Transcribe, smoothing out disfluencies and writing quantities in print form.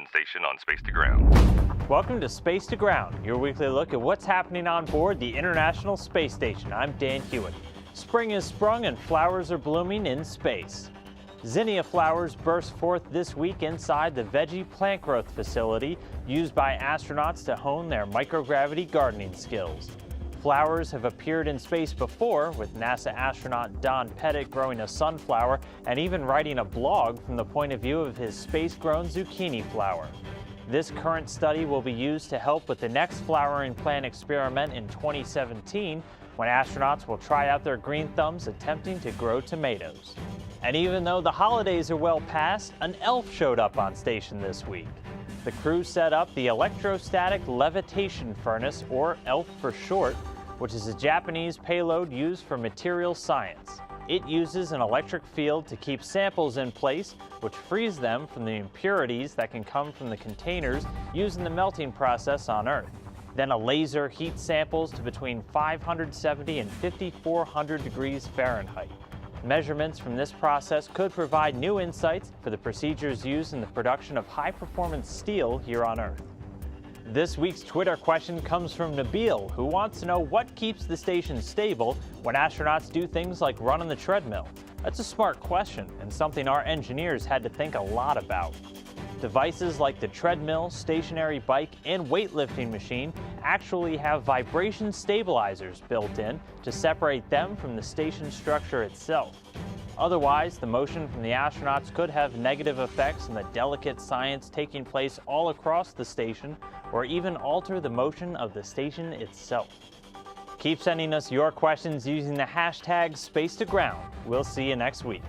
Mission Station on Space to Ground. Welcome to Space to Ground, your weekly look at what's happening on board the International Space Station. I'm Dan Hewitt. Spring has sprung and flowers are blooming in space. Zinnia flowers burst forth this week inside the Veggie plant growth facility used by astronauts to hone their microgravity gardening skills. Flowers have appeared in space before, with NASA astronaut Don Pettit growing a sunflower and even writing a blog from the point of view of his space-grown zucchini flower. This current study will be used to help with the next flowering plant experiment in 2017, when astronauts will try out their green thumbs attempting to grow tomatoes. And even though the holidays are well past, an elf showed up on station this week. The crew set up the Electrostatic Levitation Furnace, or ELF for short, which is a Japanese payload used for materials science. It uses an electric field to keep samples in place, which frees them from the impurities that can come from the containers used in the melting process on Earth. Then a laser heats samples to between 570 and 5,400 degrees Fahrenheit. Measurements from this process could provide new insights for the procedures used in the production of high-performance steel here on Earth. This week's Twitter question comes from Nabil, who wants to know what keeps the station stable when astronauts do things like run on the treadmill. That's a smart question and something our engineers had to think a lot about. Devices like the treadmill, stationary bike, and weightlifting machine actually have vibration stabilizers built in to separate them from the station structure itself. Otherwise, the motion from the astronauts could have negative effects on the delicate science taking place all across the station, or even alter the motion of the station itself. Keep sending us your questions using the hashtag #SpaceToGround. We'll see you next week.